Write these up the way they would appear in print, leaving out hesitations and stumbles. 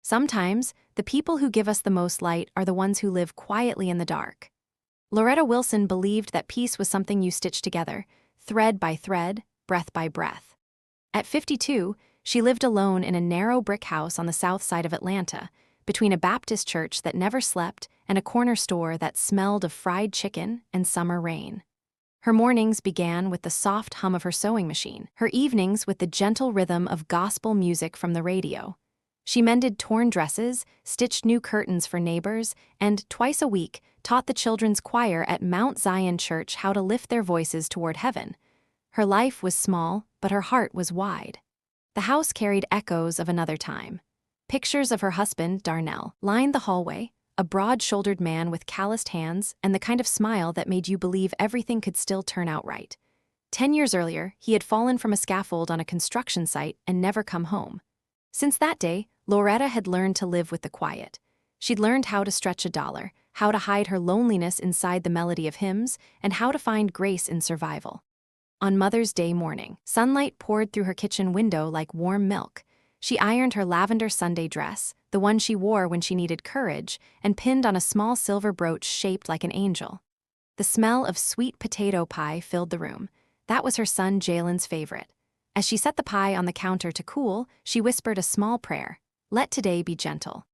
Sometimes, the people who give us the most light are the ones who live quietly in the dark. Loretta Wilson believed that peace was something you stitch together, thread by thread, breath by breath. At 52, she lived alone in a narrow brick house on the south side of Atlanta, between a Baptist church that never slept and a corner store that smelled of fried chicken and summer rain. Her mornings began with the soft hum of her sewing machine, her evenings with the gentle rhythm of gospel music from the radio. She mended torn dresses, stitched new curtains for neighbors, and, twice a week, taught the children's choir at Mount Zion Church how to lift their voices toward heaven. Her life was small, but her heart was wide. The house carried echoes of another time. Pictures of her husband, Darnell, lined the hallway, a broad-shouldered man with calloused hands and the kind of smile that made you believe everything could still turn out right. 10 years earlier, he had fallen from a scaffold on a construction site and never come home. Since that day, Loretta had learned to live with the quiet. She'd learned how to stretch a dollar, how to hide her loneliness inside the melody of hymns, and how to find grace in survival. On Mother's Day morning, sunlight poured through her kitchen window like warm milk. She ironed her lavender Sunday dress, the one she wore when she needed courage, and pinned on a small silver brooch shaped like an angel. The smell of sweet potato pie filled the room. That was her son Jalen's favorite. As she set the pie on the counter to cool, she whispered a small prayer. Let today be gentle.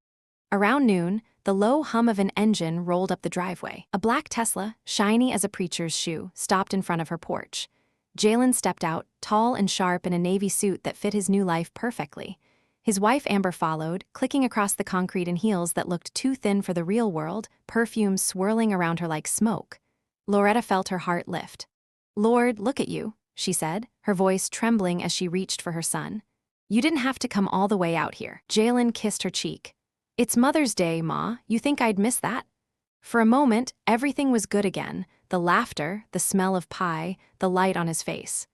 Around noon, the low hum of an engine rolled up the driveway. A black Tesla, shiny as a preacher's shoe, stopped in front of her porch. Jalen stepped out, tall and sharp in a navy suit that fit his new life perfectly. His wife Amber followed, clicking across the concrete in heels that looked too thin for the real world, perfume swirling around her like smoke. Loretta felt her heart lift. Lord, look at you, she said, her voice trembling as she reached for her son. You didn't have to come all the way out here. Jalen kissed her cheek. It's Mother's Day, Ma. You think I'd miss that? For a moment, everything was good again. The laughter, the smell of pie, the light on his face.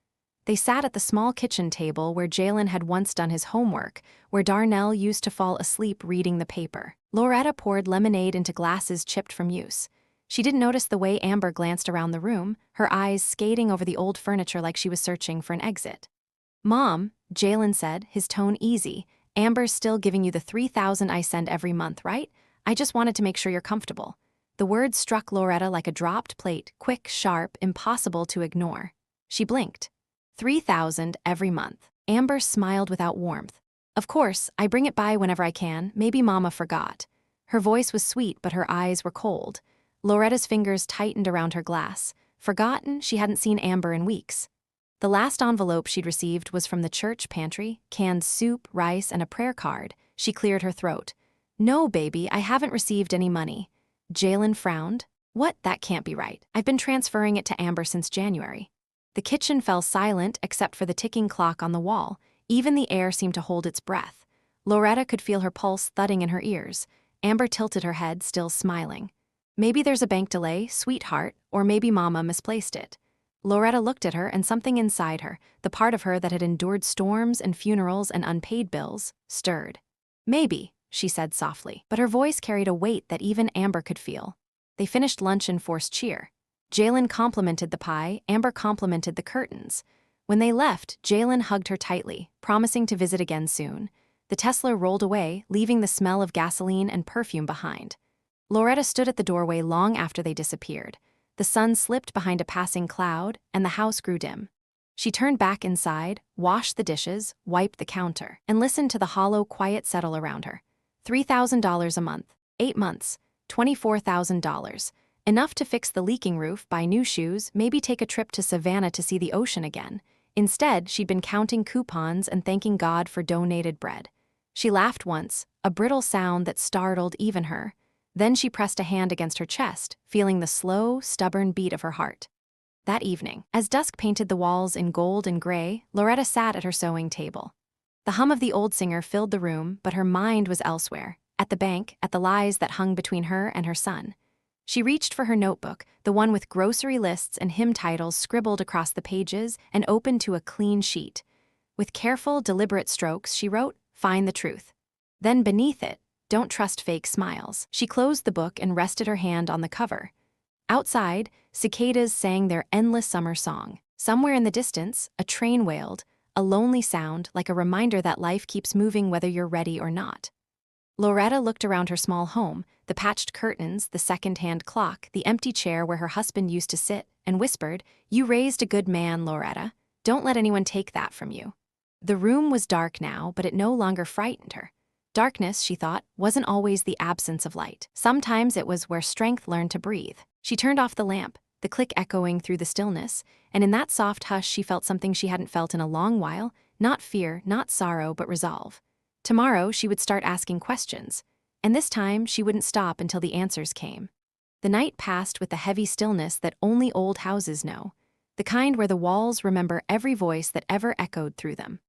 They sat at the small kitchen table where Jalen had once done his homework, where Darnell used to fall asleep reading the paper. Loretta poured lemonade into glasses chipped from use. She didn't notice the way Amber glanced around the room, her eyes skating over the old furniture like she was searching for an exit. Mom, Jalen said, his tone easy, Amber's still giving you the $3,000 I send every month, right? I just wanted to make sure you're comfortable. The words struck Loretta like a dropped plate, quick, sharp, impossible to ignore. She blinked. $3,000 every month. Amber smiled without warmth. Of course, I bring it by whenever I can. Maybe Mama forgot. Her voice was sweet, but her eyes were cold. Loretta's fingers tightened around her glass. Forgotten, she hadn't seen Amber in weeks. The last envelope she'd received was from the church pantry, canned soup, rice, and a prayer card. She cleared her throat. No, baby, I haven't received any money. Jalen frowned. What? That can't be right. I've been transferring it to Amber since January. The kitchen fell silent except for the ticking clock on the wall. Even the air seemed to hold its breath. Loretta could feel her pulse thudding in her ears. Amber tilted her head, still smiling. Maybe there's a bank delay, sweetheart, or maybe Mama misplaced it. Loretta looked at her, and something inside her, the part of her that had endured storms and funerals and unpaid bills, stirred. Maybe, she said softly, but her voice carried a weight that even Amber could feel. They finished lunch in forced cheer. Jalen complimented the pie, Amber complimented the curtains. When they left, Jalen hugged her tightly, promising to visit again soon. The Tesla rolled away, leaving the smell of gasoline and perfume behind. Loretta stood at the doorway long after they disappeared. The sun slipped behind a passing cloud, and the house grew dim. She turned back inside, washed the dishes, wiped the counter, and listened to the hollow, quiet settle around her. $3,000 a month, 8 months, $24,000. Enough to fix the leaking roof, buy new shoes, maybe take a trip to Savannah to see the ocean again. Instead, she'd been counting coupons and thanking God for donated bread. She laughed once, a brittle sound that startled even her. Then she pressed a hand against her chest, feeling the slow, stubborn beat of her heart. That evening, as dusk painted the walls in gold and gray, Loretta sat at her sewing table. The hum of the old singer filled the room, but her mind was elsewhere, at the bank, at the lies that hung between her and her son. She reached for her notebook, the one with grocery lists and hymn titles scribbled across the pages and opened to a clean sheet. With careful, deliberate strokes, she wrote, "Find the truth." Then beneath it, "Don't trust fake smiles." She closed the book and rested her hand on the cover. Outside, cicadas sang their endless summer song. Somewhere in the distance, a train wailed, a lonely sound like a reminder that life keeps moving whether you're ready or not. Loretta looked around her small home, the patched curtains, the second-hand clock, the empty chair where her husband used to sit, and whispered, "You raised a good man, Loretta. Don't let anyone take that from you." The room was dark now, but it no longer frightened her. Darkness, she thought, wasn't always the absence of light. Sometimes it was where strength learned to breathe. She turned off the lamp, the click echoing through the stillness, and in that soft hush she felt something she hadn't felt in a long while, not fear, not sorrow, but resolve. Tomorrow she would start asking questions, and this time she wouldn't stop until the answers came. The night passed with the heavy stillness that only old houses know, the kind where the walls remember every voice that ever echoed through them.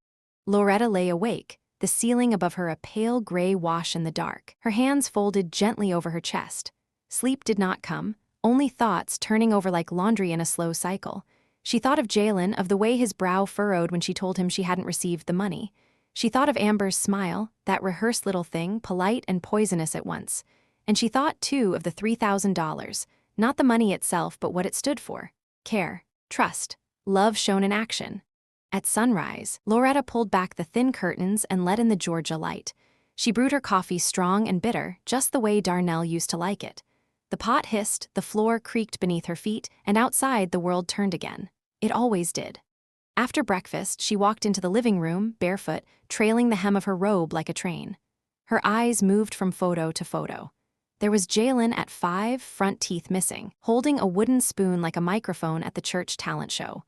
Loretta lay awake, the ceiling above her a pale gray wash in the dark, her hands folded gently over her chest. Sleep did not come, only thoughts turning over like laundry in a slow cycle. She thought of Jalen, of the way his brow furrowed when she told him she hadn't received the money. She thought of Amber's smile, that rehearsed little thing, polite and poisonous at once. And she thought, too, of the $3,000, not the money itself but what it stood for: care, trust, love shown in action. At sunrise, Loretta pulled back the thin curtains and let in the Georgia light. She brewed her coffee strong and bitter, just the way Darnell used to like it. The pot hissed, the floor creaked beneath her feet, and outside the world turned again. It always did. After breakfast, she walked into the living room, barefoot, trailing the hem of her robe like a train. Her eyes moved from photo to photo. There was Jalen at 5, front teeth missing, holding a wooden spoon like a microphone at the church talent show.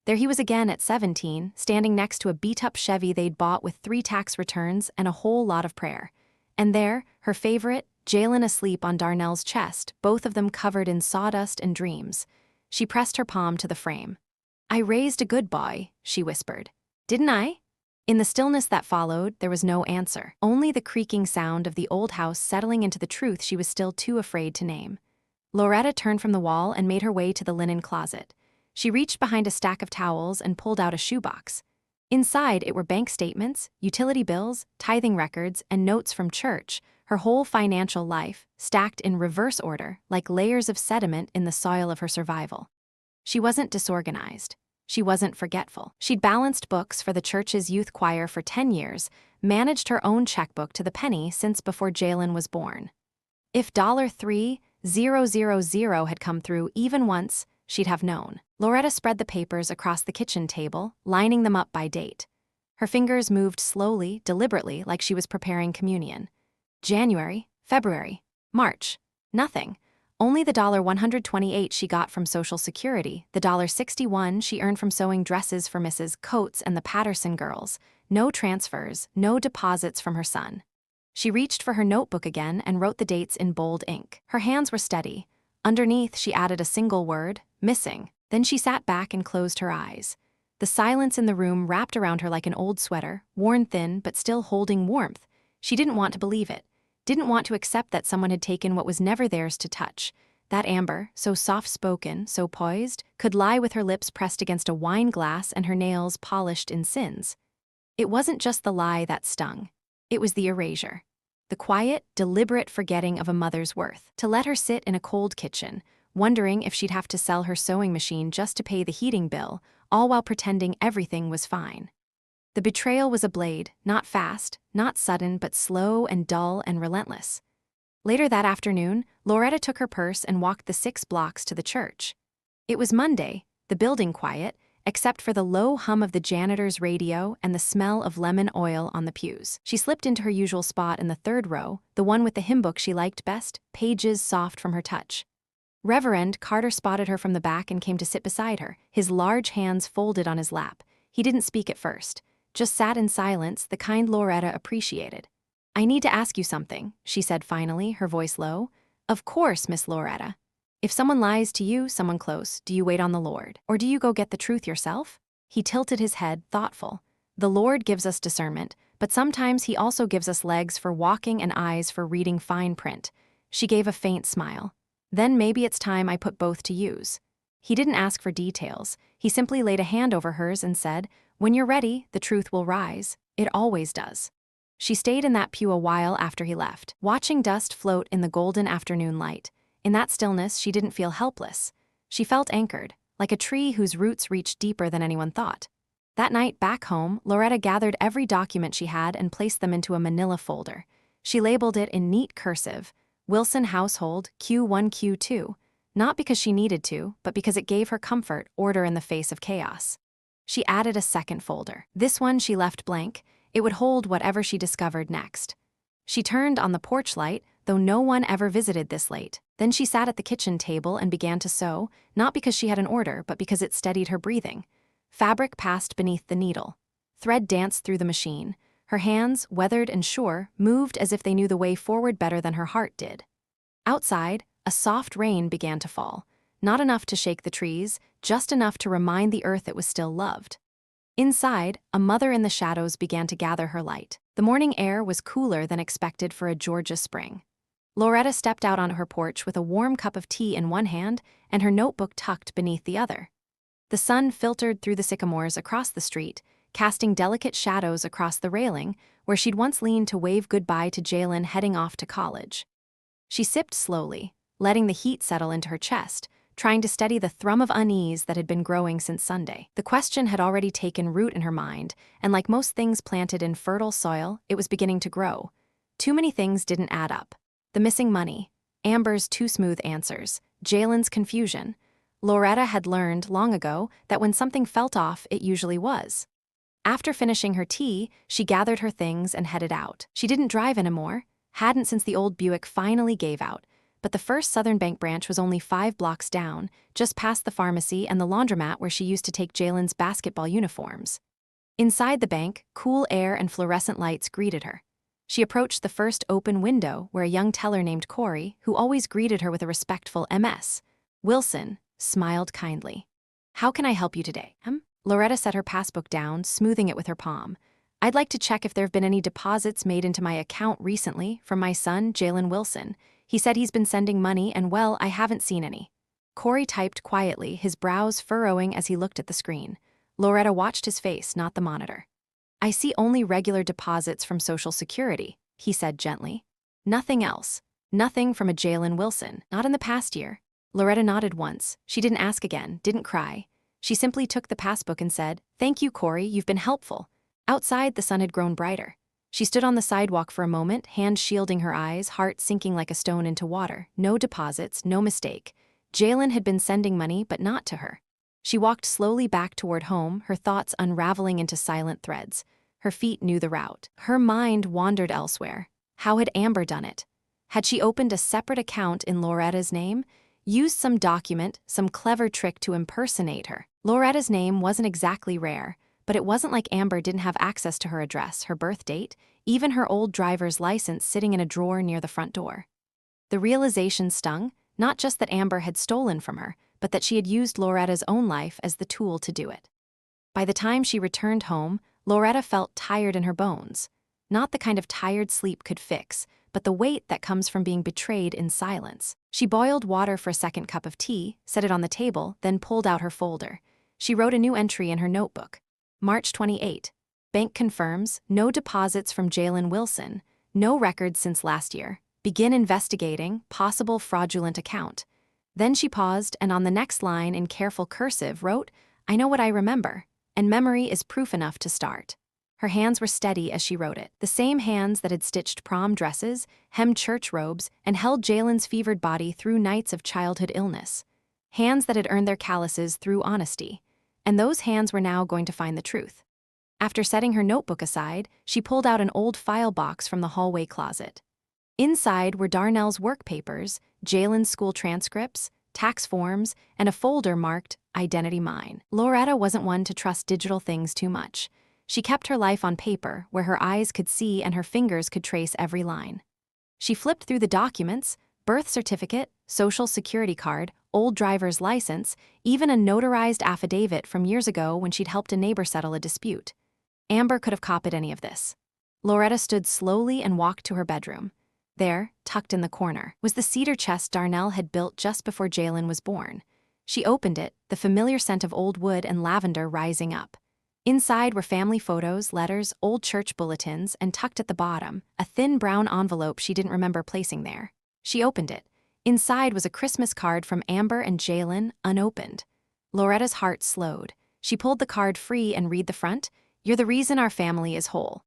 There he was again at 17, standing next to a beat-up Chevy they'd bought with 3 tax returns and a whole lot of prayer. And there, her favorite, Jalen asleep on Darnell's chest, both of them covered in sawdust and dreams. She pressed her palm to the frame. "I raised a good boy," she whispered. "Didn't I?" In the stillness that followed, there was no answer, only the creaking sound of the old house settling into the truth she was still too afraid to name. Loretta turned from the wall and made her way to the linen closet. She reached behind a stack of towels and pulled out a shoebox. Inside, it were bank statements, utility bills, tithing records, and notes from church, her whole financial life, stacked in reverse order, like layers of sediment in the soil of her survival. She wasn't disorganized. She wasn't forgetful. She'd balanced books for the church's youth choir for 10 years, managed her own checkbook to the penny since before Jalen was born. If $3,000 had come through even once, she'd have known. Loretta spread the papers across the kitchen table, lining them up by date. Her fingers moved slowly, deliberately, like she was preparing communion. January, February, March. Nothing. Only the $128 she got from Social Security, the $61 she earned from sewing dresses for Mrs. Coates and the Patterson girls. No transfers, no deposits from her son. She reached for her notebook again and wrote the dates in bold ink. Her hands were steady. Underneath, she added a single word: missing. Then she sat back and closed her eyes. The silence in the room wrapped around her like an old sweater, worn thin but still holding warmth. She didn't want to believe it. Didn't want to accept that someone had taken what was never theirs to touch. That Amber, so soft-spoken, so poised, could lie with her lips pressed against a wine glass and her nails polished in sins. It wasn't just the lie that stung. It was the erasure. The quiet, deliberate forgetting of a mother's worth. To let her sit in a cold kitchen, wondering if she'd have to sell her sewing machine just to pay the heating bill, all while pretending everything was fine. The betrayal was a blade, not fast, not sudden, but slow and dull and relentless. Later that afternoon, Loretta took her purse and walked the 6 blocks to the church. It was Monday, the building quiet, except for the low hum of the janitor's radio and the smell of lemon oil on the pews. She slipped into her usual spot in the 3rd row, the one with the hymn book she liked best, pages soft from her touch. Reverend Carter spotted her from the back and came to sit beside her, his large hands folded on his lap. He didn't speak at first, just sat in silence, the kind Loretta appreciated. "I need to ask you something," she said finally, her voice low. "Of course, Miss Loretta. If someone lies to you, someone close, do you wait on the Lord? Or do you go get the truth yourself?" He tilted his head, thoughtful. "The Lord gives us discernment, but sometimes he also gives us legs for walking and eyes for reading fine print." She gave a faint smile. "Then maybe it's time I put both to use." He didn't ask for details. He simply laid a hand over hers and said, "When you're ready, the truth will rise. It always does." She stayed in that pew a while after he left, watching dust float in the golden afternoon light. In that stillness, she didn't feel helpless. She felt anchored, like a tree whose roots reached deeper than anyone thought. That night, back home, Loretta gathered every document she had and placed them into a manila folder. She labeled it in neat cursive, Wilson Household Q1 Q2, not because she needed to, but because it gave her comfort, order in the face of chaos. She added a second folder. This one she left blank. It would hold whatever she discovered next. She turned on the porch light, though no one ever visited this late. Then she sat at the kitchen table and began to sew, not because she had an order, but because it steadied her breathing. Fabric passed beneath the needle. Thread danced through the machine. Her hands, weathered and sure, moved as if they knew the way forward better than her heart did. Outside, a soft rain began to fall. Not enough to shake the trees, just enough to remind the earth it was still loved. Inside, a mother in the shadows began to gather her light. The morning air was cooler than expected for a Georgia spring. Loretta stepped out on her porch with a warm cup of tea in one hand and her notebook tucked beneath the other. The sun filtered through the sycamores across the street, casting delicate shadows across the railing where she'd once leaned to wave goodbye to Jalen heading off to college. She sipped slowly, letting the heat settle into her chest, trying to steady the thrum of unease that had been growing since Sunday. The question had already taken root in her mind, and like most things planted in fertile soil, it was beginning to grow. Too many things didn't add up. The missing money, Amber's too smooth answers, Jalen's confusion. Loretta had learned long ago that when something felt off, it usually was. After finishing her tea, she gathered her things and headed out. She didn't drive anymore, hadn't since the old Buick finally gave out. But the First Southern Bank branch was only 5 blocks down, just past the pharmacy and the laundromat where she used to take Jalen's basketball uniforms. Inside the bank, cool air and fluorescent lights greeted her. She approached the first open window where a young teller named Corey, who always greeted her with a respectful MS. Wilson, smiled kindly. "How can I help you today?" Loretta set her passbook down, smoothing it with her palm. "I'd like to check if there have been any deposits made into my account recently from my son, Jalen Wilson. He said he's been sending money and, well, I haven't seen any." Corey typed quietly, his brows furrowing as he looked at the screen. Loretta watched his face, not the monitor. "I see only regular deposits from Social Security," he said gently. "Nothing else. Nothing from a Jalen Wilson, not in the past year." Loretta nodded once. She didn't ask again, didn't cry. She simply took the passbook and said, "Thank you, Corey, you've been helpful." Outside, the sun had grown brighter. She stood on the sidewalk for a moment, hand shielding her eyes, heart sinking like a stone into water. No deposits, no mistake. Jalen had been sending money, but not to her. She walked slowly back toward home, her thoughts unraveling into silent threads. Her feet knew the route. Her mind wandered elsewhere. How had Amber done it? Had she opened a separate account in Loretta's name? Used some document, some clever trick to impersonate her? Loretta's name wasn't exactly rare, but it wasn't like Amber didn't have access to her address, her birth date, even her old driver's license sitting in a drawer near the front door. The realization stung, not just that Amber had stolen from her, but that she had used Loretta's own life as the tool to do it. By the time she returned home, Loretta felt tired in her bones. Not the kind of tired sleep could fix, but the weight that comes from being betrayed in silence. She boiled water for a second cup of tea, set it on the table, then pulled out her folder. She wrote a new entry in her notebook. March 28. Bank confirms, no deposits from Jalen Wilson, no records since last year. Begin investigating, possible fraudulent account. Then she paused and on the next line in careful cursive wrote, "I know what I remember, and memory is proof enough to start." Her hands were steady as she wrote it, the same hands that had stitched prom dresses, hemmed church robes, and held Jalen's fevered body through nights of childhood illness. Hands that had earned their calluses through honesty. And those hands were now going to find the truth. After setting her notebook aside, she pulled out an old file box from the hallway closet. Inside were Darnell's work papers, Jalen's school transcripts, tax forms, and a folder marked Identity Mine. Loretta wasn't one to trust digital things too much. She kept her life on paper, where her eyes could see and her fingers could trace every line. She flipped through the documents, birth certificate, social security card, old driver's license, even a notarized affidavit from years ago when she'd helped a neighbor settle a dispute. Amber could have copied any of this. Loretta stood slowly and walked to her bedroom. There, tucked in the corner, was the cedar chest Darnell had built just before Jalen was born. She opened it, the familiar scent of old wood and lavender rising up. Inside were family photos, letters, old church bulletins, and tucked at the bottom, a thin brown envelope she didn't remember placing there. She opened it. Inside was a Christmas card from Amber and Jalen, unopened. Loretta's heart slowed. She pulled the card free and read the front, "You're the reason our family is whole."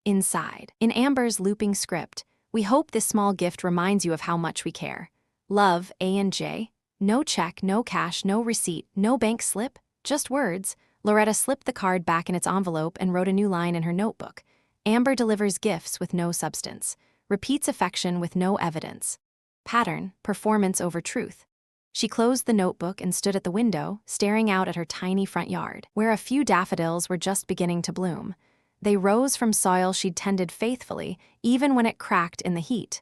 Inside, in Amber's looping script, We hope this small gift reminds you of how much we care. Love, A&J. No check, no cash, no receipt, no bank slip, just words. Loretta slipped the card back in its envelope and wrote a new line in her notebook. Amber delivers gifts with no substance. Repeats affection with no evidence. Pattern, performance over truth. She closed the notebook and stood at the window, staring out at her tiny front yard, where a few daffodils were just beginning to bloom. They rose from soil she'd tended faithfully, even when it cracked in the heat.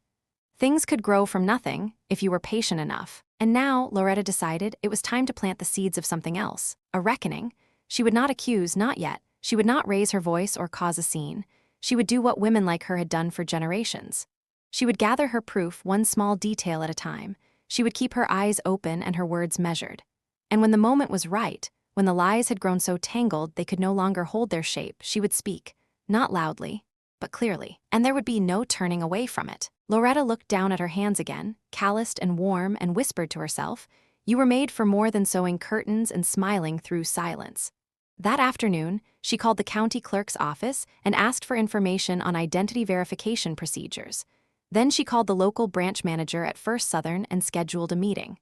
Things could grow from nothing, if you were patient enough. And now, Loretta decided, it was time to plant the seeds of something else. A reckoning. She would not accuse, not yet. She would not raise her voice or cause a scene. She would do what women like her had done for generations. She would gather her proof one small detail at a time. She would keep her eyes open and her words measured. And when the moment was right, when the lies had grown so tangled they could no longer hold their shape, she would speak, not loudly, but clearly. And there would be no turning away from it. Loretta looked down at her hands again, calloused and warm, and whispered to herself, "You were made for more than sewing curtains and smiling through silence." That afternoon, she called the county clerk's office and asked for information on identity verification procedures. Then she called the local branch manager at First Southern and scheduled a meeting.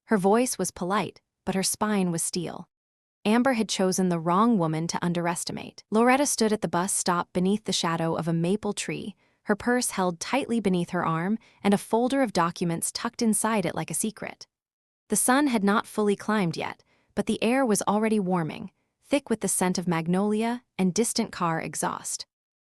Her voice was polite, but her spine was steel. Amber had chosen the wrong woman to underestimate. Loretta stood at the bus stop beneath the shadow of a maple tree, her purse held tightly beneath her arm and a folder of documents tucked inside it like a secret. The sun had not fully climbed yet, but the air was already warming, thick with the scent of magnolia and distant car exhaust.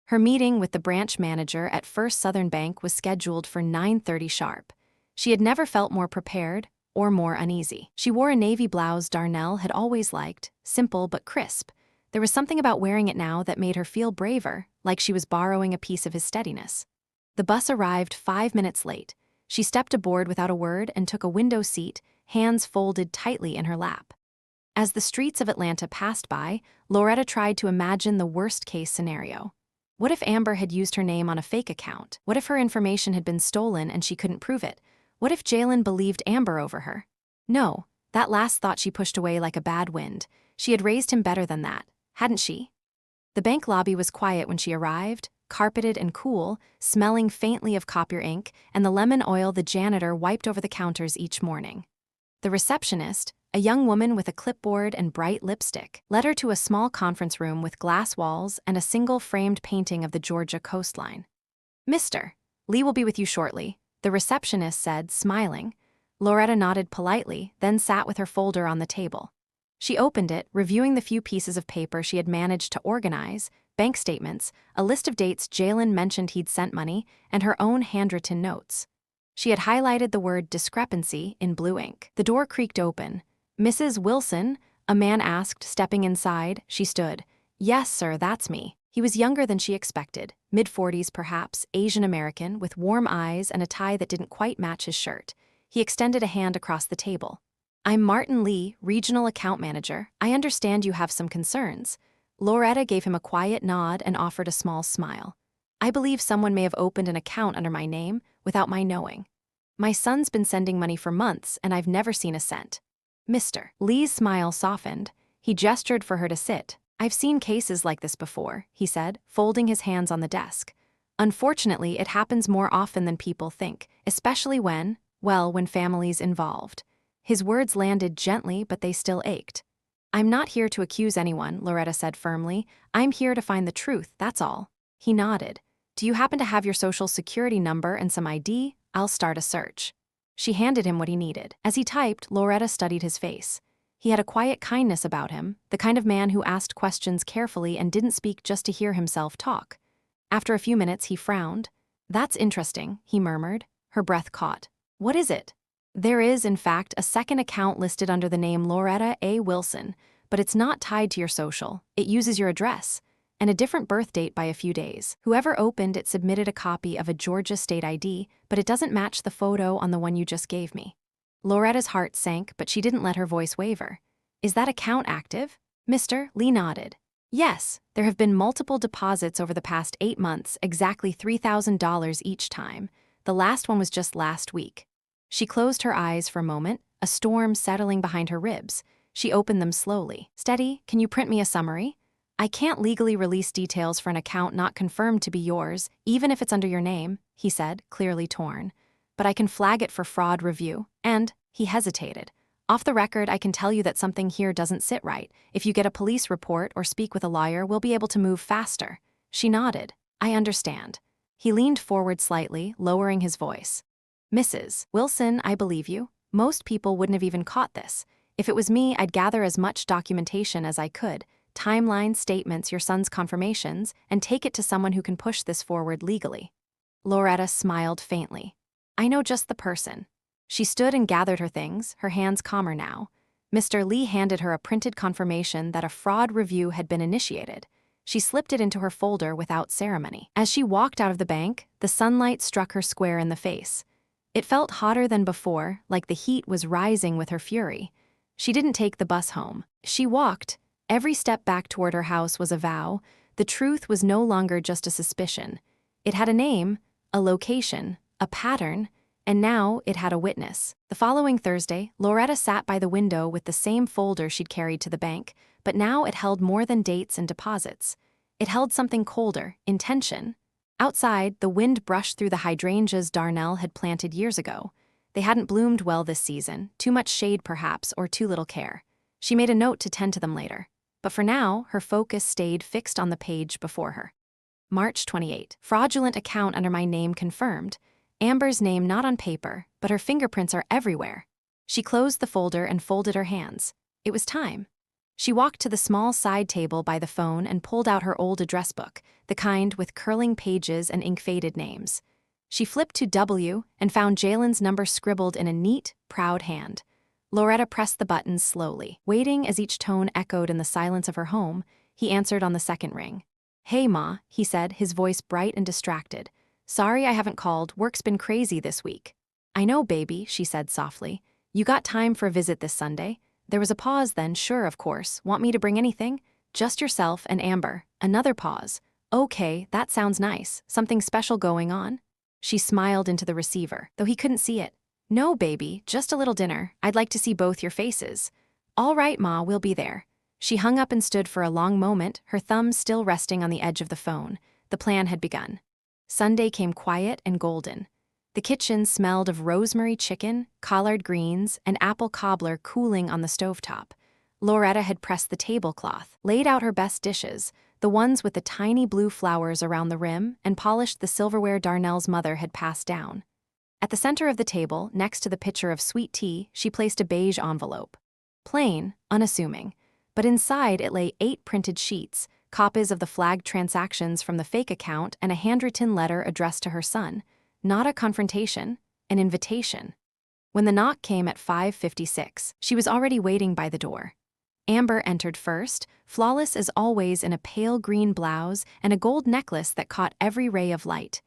Her meeting with the branch manager at First Southern Bank was scheduled for 9:30 sharp. She had never felt more prepared or more uneasy. She wore a navy blouse Darnell had always liked, simple but crisp. There was something about wearing it now that made her feel braver, like she was borrowing a piece of his steadiness. The bus arrived 5 minutes late. She stepped aboard without a word and took a window seat, hands folded tightly in her lap. As the streets of Atlanta passed by, Loretta tried to imagine the worst-case scenario. What if Amber had used her name on a fake account? What if her information had been stolen and she couldn't prove it? What if Jalen believed Amber over her? No, that last thought she pushed away like a bad wind. She had raised him better than that, hadn't she? The bank lobby was quiet when she arrived, carpeted and cool, smelling faintly of copier ink and the lemon oil the janitor wiped over the counters each morning. The receptionist, a young woman with a clipboard and bright lipstick, led her to a small conference room with glass walls and a single framed painting of the Georgia coastline. "Mr. Lee will be with you shortly," the receptionist said, smiling. Loretta nodded politely, then sat with her folder on the table. She opened it, reviewing the few pieces of paper she had managed to organize, bank statements, a list of dates Jalen mentioned he'd sent money, and her own handwritten notes. She had highlighted the word discrepancy in blue ink. The door creaked open. "Mrs. Wilson?" a man asked, stepping inside. She stood. "Yes, sir, that's me." He was younger than she expected, mid-40s perhaps, Asian American, with warm eyes and a tie that didn't quite match his shirt. He extended a hand across the table. "I'm Martin Lee, Regional Account Manager. I understand you have some concerns." Loretta gave him a quiet nod and offered a small smile. "I believe someone may have opened an account under my name, without my knowing. My son's been sending money for months, and I've never seen a cent." Mr. Lee's smile softened. He gestured for her to sit. "I've seen cases like this before," he said, folding his hands on the desk. "Unfortunately, it happens more often than people think, especially when family's involved." His words landed gently, but they still ached. "I'm not here to accuse anyone," Loretta said firmly. "I'm here to find the truth, that's all." He nodded. "Do you happen to have your social security number and some ID? I'll start a search." She handed him what he needed. As he typed, Loretta studied his face. He had a quiet kindness about him, the kind of man who asked questions carefully and didn't speak just to hear himself talk. After a few minutes, he frowned. "That's interesting," he murmured. Her breath caught. "What is it?" "There is, in fact, a second account listed under the name Loretta A. Wilson, but it's not tied to your social. It uses your address and a different birth date by a few days. Whoever opened it submitted a copy of a Georgia state ID, but it doesn't match the photo on the one you just gave me." Loretta's heart sank, but she didn't let her voice waver. "Is that account active?" Mr. Lee nodded. "Yes, there have been multiple deposits over the past 8 months, exactly $3,000 each time. The last one was just last week." She closed her eyes for a moment, a storm settling behind her ribs. She opened them slowly. "Steady, can you print me a summary?" I can't legally release details for an account not confirmed to be yours, even if it's under your name, he said, clearly torn. But I can flag it for fraud review, and, he hesitated. Off the record, I can tell you that something here doesn't sit right. If you get a police report or speak with a lawyer, we'll be able to move faster. She nodded. I understand. He leaned forward slightly, lowering his voice. Mrs. Wilson, I believe you. Most people wouldn't have even caught this. If it was me, I'd gather as much documentation as I could, timeline statements, your son's confirmations, and take it to someone who can push this forward legally. Loretta smiled faintly. I know just the person. She stood and gathered her things, her hands calmer now. Mr. Lee handed her a printed confirmation that a fraud review had been initiated. She slipped it into her folder without ceremony. As she walked out of the bank, the sunlight struck her square in the face. It felt hotter than before, like the heat was rising with her fury. She didn't take the bus home. She walked. Every step back toward her house was a vow. The truth was no longer just a suspicion. It had a name, a location, a pattern, and now it had a witness. The following Thursday, Loretta sat by the window with the same folder she'd carried to the bank, but now it held more than dates and deposits. It held something colder, intention. Outside, the wind brushed through the hydrangeas Darnell had planted years ago. They hadn't bloomed well this season, too much shade perhaps, or too little care. She made a note to tend to them later. But for now, her focus stayed fixed on the page before her. March 28. Fraudulent account under my name confirmed. Amber's name not on paper, but her fingerprints are everywhere. She closed the folder and folded her hands. It was time. She walked to the small side table by the phone and pulled out her old address book, the kind with curling pages and ink-faded names. She flipped to W and found Jalen's number scribbled in a neat, proud hand. Loretta pressed the buttons slowly. Waiting as each tone echoed in the silence of her home, he answered on the second ring. Hey, Ma, he said, his voice bright and distracted. Sorry I haven't called, work's been crazy this week. I know, baby, she said softly. You got time for a visit this Sunday? There was a pause then, sure, of course. Want me to bring anything? Just yourself and Amber. Another pause. Okay, that sounds nice. Something special going on? She smiled into the receiver, though he couldn't see it. No, baby, just a little dinner. I'd like to see both your faces. All right, Ma, we'll be there. She hung up and stood for a long moment, her thumbs still resting on the edge of the phone. The plan had begun. Sunday came quiet and golden. The kitchen smelled of rosemary chicken, collard greens, and apple cobbler cooling on the stovetop. Loretta had pressed the tablecloth, laid out her best dishes, the ones with the tiny blue flowers around the rim, and polished the silverware Darnell's mother had passed down. At the center of the table, next to the pitcher of sweet tea, she placed a beige envelope. Plain, unassuming, but inside it lay 8 printed sheets, copies of the flagged transactions from the fake account and a handwritten letter addressed to her son. Not a confrontation, an invitation. When the knock came at 5:56, she was already waiting by the door. Amber entered first, flawless as always in a pale green blouse and a gold necklace that caught every ray of light.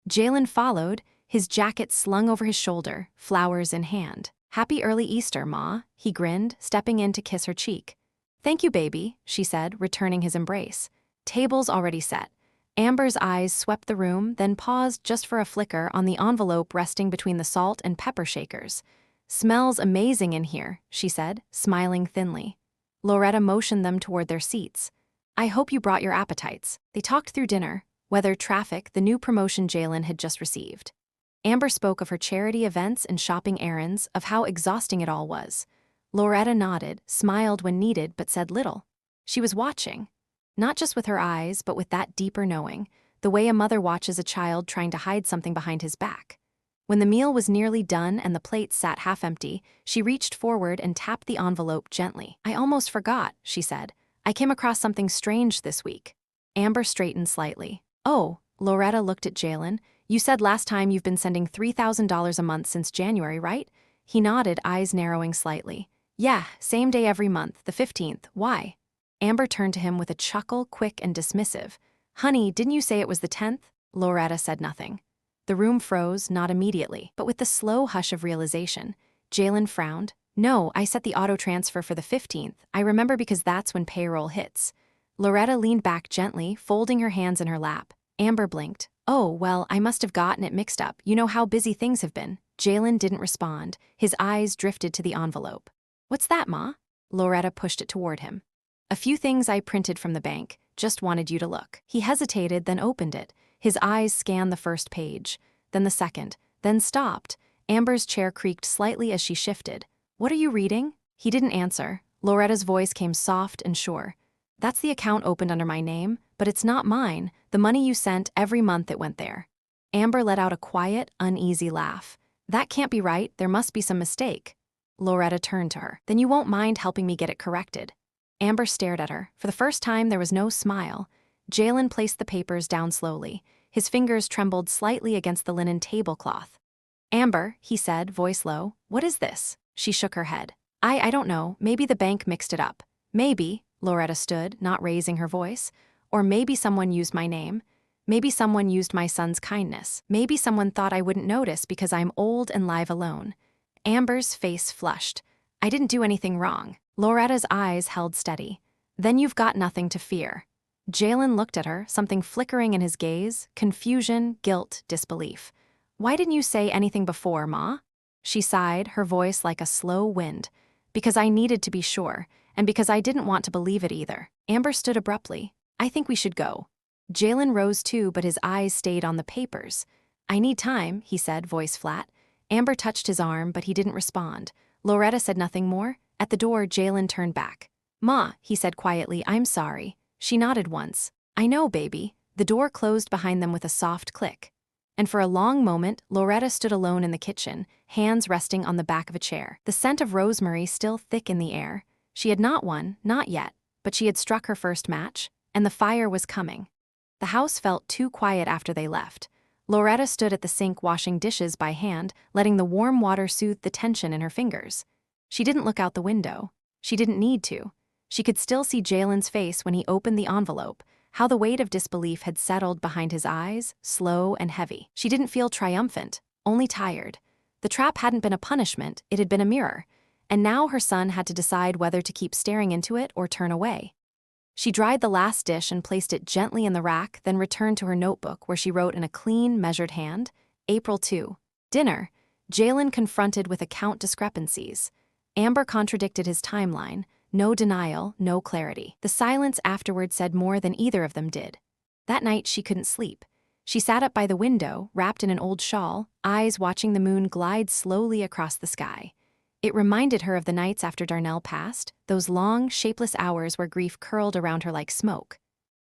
Jalen followed, his jacket slung over his shoulder, flowers in hand. Happy early Easter, Ma, he grinned, stepping in to kiss her cheek. Thank you, baby, she said, returning his embrace. Tables already set. Amber's eyes swept the room, then paused just for a flicker on the envelope resting between the salt and pepper shakers. Smells amazing in here, she said, smiling thinly. Loretta motioned them toward their seats. I hope you brought your appetites. They talked through dinner, weather, traffic, the new promotion Jalen had just received. Amber spoke of her charity events and shopping errands, of how exhausting it all was. Loretta nodded, smiled when needed, but said little. She was watching. Not just with her eyes, but with that deeper knowing, the way a mother watches a child trying to hide something behind his back. When the meal was nearly done and the plates sat half empty, she reached forward and tapped the envelope gently. I almost forgot, she said. I came across something strange this week. Amber straightened slightly. Oh, Loretta looked at Jalen. You said last time you've been sending $3,000 a month since January, right? He nodded, eyes narrowing slightly. Yeah, same day every month, the 15th. Why? Amber turned to him with a chuckle, quick and dismissive. Honey, didn't you say it was the 10th? Loretta said nothing. The room froze, not immediately, but with the slow hush of realization. Jalen frowned. No, I set the auto transfer for the 15th. I remember because that's when payroll hits. Loretta leaned back gently, folding her hands in her lap. Amber blinked. Oh, well, I must have gotten it mixed up. You know how busy things have been. Jalen didn't respond. His eyes drifted to the envelope. What's that, Ma? Loretta pushed it toward him. A few things I printed from the bank, just wanted you to look. He hesitated, then opened it. His eyes scanned the first page, then the second, then stopped. Amber's chair creaked slightly as she shifted. What are you reading? He didn't answer. Loretta's voice came soft and sure. That's the account opened under my name, but it's not mine. The money you sent, every month it went there. Amber let out a quiet, uneasy laugh. That can't be right, there must be some mistake. Loretta turned to her. Then you won't mind helping me get it corrected. Amber stared at her. For the first time, there was no smile. Jalen placed the papers down slowly. His fingers trembled slightly against the linen tablecloth. Amber, he said, voice low, what is this? She shook her head. I don't know, maybe the bank mixed it up. Maybe, Loretta stood, not raising her voice. Or maybe someone used my name. Maybe someone used my son's kindness. Maybe someone thought I wouldn't notice because I'm old and live alone. Amber's face flushed. I didn't do anything wrong. Loretta's eyes held steady. Then you've got nothing to fear. Jalen looked at her, something flickering in his gaze, confusion, guilt, disbelief. Why didn't you say anything before, Ma? She sighed, her voice like a slow wind. Because I needed to be sure, and because I didn't want to believe it either. Amber stood abruptly. I think we should go. Jalen rose too, but his eyes stayed on the papers. I need time, he said, voice flat. Amber touched his arm, but he didn't respond. Loretta said nothing more. At the door, Jalen turned back. Ma, he said quietly, I'm sorry. She nodded once. I know, baby. The door closed behind them with a soft click. And for a long moment, Loretta stood alone in the kitchen, hands resting on the back of a chair. The scent of rosemary still thick in the air. She had not won, not yet, but she had struck her first match, and the fire was coming. The house felt too quiet after they left. Loretta stood at the sink washing dishes by hand, letting the warm water soothe the tension in her fingers. She didn't look out the window. She didn't need to. She could still see Jalen's face when he opened the envelope, how the weight of disbelief had settled behind his eyes, slow and heavy. She didn't feel triumphant, only tired. The trap hadn't been a punishment, it had been a mirror, and now her son had to decide whether to keep staring into it or turn away. She dried the last dish and placed it gently in the rack, then returned to her notebook where she wrote in a clean, measured hand, April 2. Dinner. Jalen confronted with account discrepancies. Amber contradicted his timeline. No denial, no clarity. The silence afterward said more than either of them did. That night she couldn't sleep. She sat up by the window, wrapped in an old shawl, eyes watching the moon glide slowly across the sky. It reminded her of the nights after Darnell passed, those long, shapeless hours where grief curled around her like smoke.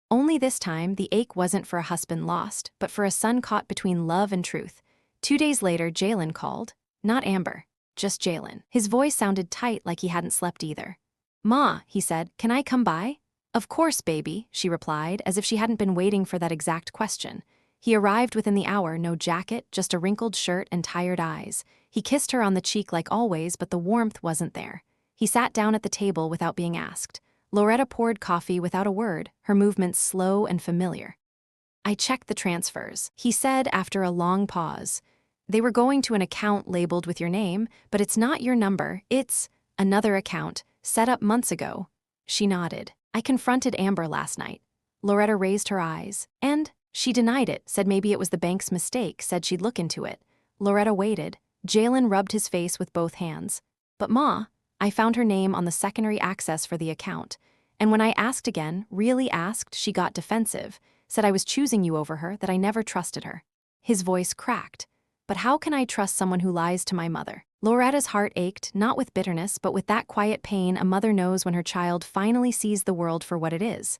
Only this time, the ache wasn't for a husband lost, but for a son caught between love and truth. 2 days later, Jalen called. Not Amber, just Jalen. His voice sounded tight, like he hadn't slept either. Ma, he said, can I come by? Of course, baby, she replied, as if she hadn't been waiting for that exact question. He arrived within the hour, no jacket, just a wrinkled shirt and tired eyes. He kissed her on the cheek like always, but the warmth wasn't there. He sat down at the table without being asked. Loretta poured coffee without a word, her movements slow and familiar. I checked the transfers, he said after a long pause. They were going to an account labeled with your name, but it's not your number, it's another account, set up months ago. She nodded. I confronted Amber last night. Loretta raised her eyes. And? She denied it, said maybe it was the bank's mistake, said she'd look into it. Loretta waited. Jalen rubbed his face with both hands. But Ma, I found her name on the secondary access for the account. And when I asked again, really asked, she got defensive, said I was choosing you over her, that I never trusted her. His voice cracked. But how can I trust someone who lies to my mother? Loretta's heart ached, not with bitterness, but with that quiet pain a mother knows when her child finally sees the world for what it is.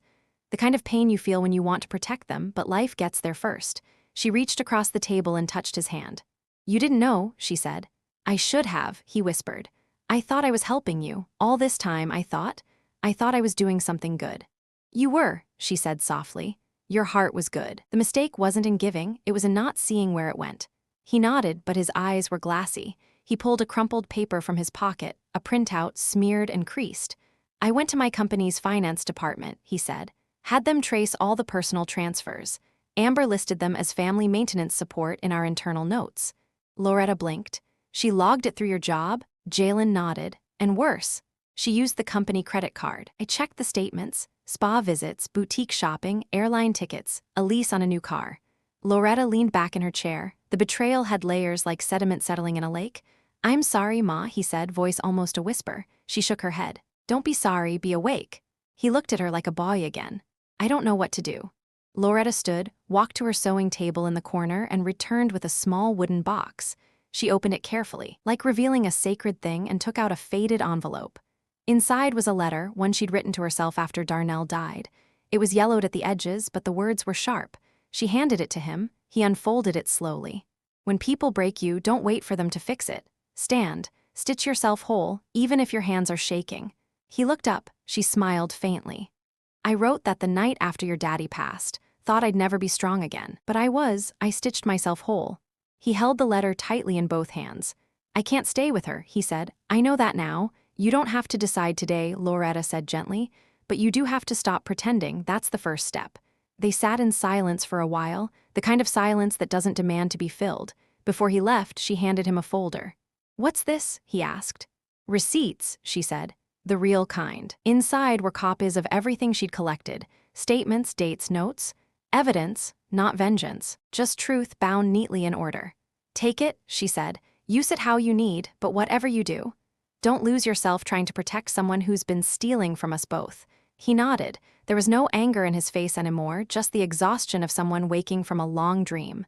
The kind of pain you feel when you want to protect them, but life gets there first. She reached across the table and touched his hand. You didn't know, she said. I should have, he whispered. I thought I was helping you. All this time, I thought I was doing something good. You were, she said softly. Your heart was good. The mistake wasn't in giving, it was in not seeing where it went. He nodded, but his eyes were glassy. He pulled a crumpled paper from his pocket, a printout smeared and creased. I went to my company's finance department, he said. Had them trace all the personal transfers. Amber listed them as family maintenance support in our internal notes. Loretta blinked. She logged it through your job? Jalen nodded. And worse, she used the company credit card. I checked the statements. Spa visits, boutique shopping, airline tickets, a lease on a new car. Loretta leaned back in her chair. The betrayal had layers like sediment settling in a lake. I'm sorry, Ma, he said, voice almost a whisper. She shook her head. Don't be sorry, be awake. He looked at her like a boy again. I don't know what to do. Loretta stood, walked to her sewing table in the corner, and returned with a small wooden box. She opened it carefully, like revealing a sacred thing, and took out a faded envelope. Inside was a letter, one she'd written to herself after Darnell died. It was yellowed at the edges, but the words were sharp. She handed it to him. He unfolded it slowly. When people break you, don't wait for them to fix it. Stand, stitch yourself whole, even if your hands are shaking. He looked up. She smiled faintly. I wrote that the night after your daddy passed. Thought I'd never be strong again. But I stitched myself whole. He held the letter tightly in both hands. I can't stay with her, he said. I know that now. You don't have to decide today, Loretta said gently. But you do have to stop pretending. That's the first step. They sat in silence for a while, the kind of silence that doesn't demand to be filled. Before he left, she handed him a folder. What's this? He asked. Receipts, she said. The real kind. Inside were copies of everything she'd collected. Statements, dates, notes. Evidence, not vengeance. Just truth bound neatly in order. Take it, she said. Use it how you need, but whatever you do, don't lose yourself trying to protect someone who's been stealing from us both. He nodded. There was no anger in his face anymore, just the exhaustion of someone waking from a long dream.